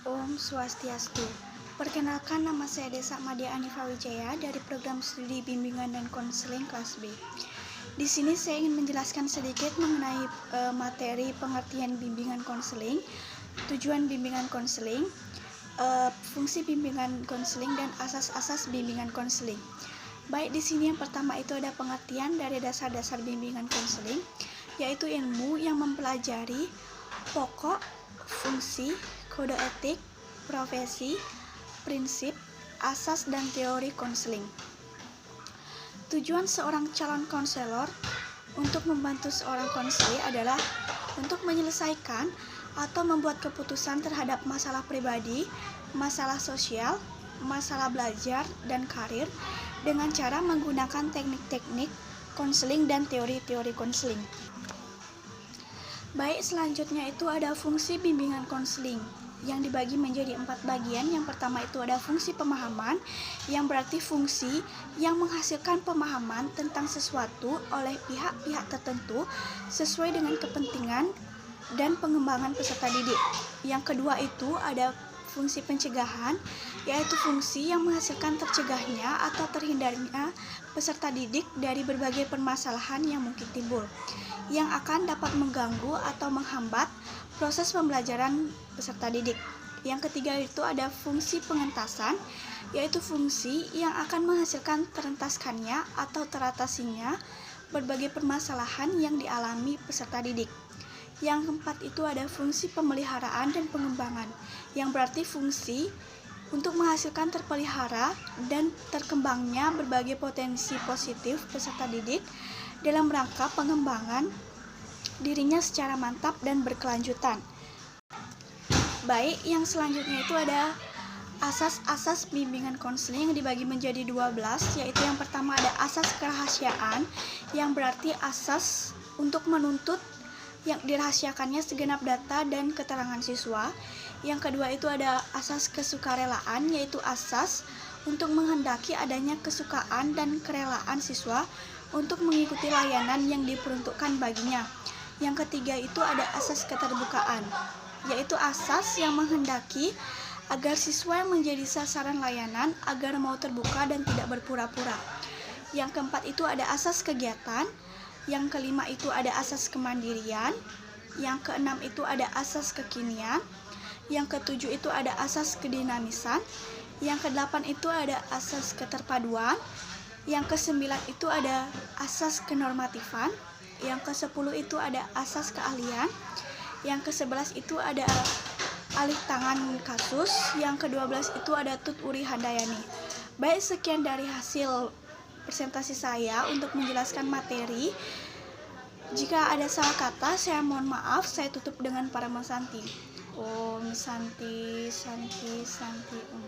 Om Swastiastu. Perkenalkan, nama saya Desa Madia Anifa Wijaya dari Program Studi Bimbingan dan Konseling kelas B. Di sini saya ingin menjelaskan sedikit mengenai materi pengertian bimbingan konseling, tujuan bimbingan konseling, fungsi bimbingan konseling, dan asas-asas bimbingan konseling. Baik, di sini yang pertama itu ada pengertian dari dasar-dasar bimbingan konseling, yaitu ilmu yang mempelajari pokok, fungsi, kode etik, profesi, prinsip, asas, dan teori konseling. Tujuan seorang calon konselor untuk membantu seorang konselor adalah untuk menyelesaikan atau membuat keputusan terhadap masalah pribadi, masalah sosial, masalah belajar, dan karir dengan cara menggunakan teknik-teknik konseling dan teori-teori konseling. Baik, selanjutnya itu ada fungsi bimbingan konseling yang dibagi menjadi 4 bagian. Yang pertama itu ada fungsi pemahaman, yang berarti fungsi yang menghasilkan pemahaman tentang sesuatu oleh pihak-pihak tertentu sesuai dengan kepentingan dan pengembangan peserta didik. Yang kedua itu ada fungsi pencegahan, yaitu fungsi yang menghasilkan tercegahnya atau terhindarnya peserta didik dari berbagai permasalahan yang mungkin timbul, yang akan dapat mengganggu atau menghambat proses pembelajaran peserta didik. Yang ketiga itu ada fungsi pengentasan, yaitu fungsi yang akan menghasilkan terentaskannya atau teratasinya berbagai permasalahan yang dialami peserta didik. Yang keempat itu ada fungsi pemeliharaan dan pengembangan, yang berarti fungsi untuk menghasilkan terpelihara dan terkembangnya berbagai potensi positif peserta didik dalam rangka pengembangan dirinya secara mantap dan berkelanjutan. Baik, yang selanjutnya itu ada asas-asas bimbingan konseling yang dibagi menjadi 12, yaitu yang pertama ada asas kerahasiaan, yang berarti asas untuk menuntut yang dirahasiakannya segenap data dan keterangan siswa. Yang kedua itu ada asas kesukarelaan, yaitu asas untuk menghendaki adanya kesukaan dan kerelaan siswa untuk mengikuti layanan yang diperuntukkan baginya. Yang ketiga itu ada asas keterbukaan, yaitu asas yang menghendaki agar siswa yang menjadi sasaran layanan agar mau terbuka dan tidak berpura-pura. Yang keempat itu ada asas kegiatan. Yang kelima itu ada asas kemandirian. Yang keenam itu ada asas kekinian. Yang ketujuh itu ada asas kedinamisan. Yang kedelapan itu ada asas keterpaduan. Yang kesembilan itu ada asas kenormatifan. Yang ke-10 itu ada asas keahlian. Yang ke-11 itu ada alih tangan kasus. Yang ke-12 itu ada tut uri handayani. Baik, sekian dari hasil presentasi saya untuk menjelaskan materi. Jika ada salah kata, saya mohon maaf. Saya tutup dengan Parama Santi. Om Santi, Santi, Santi, Om.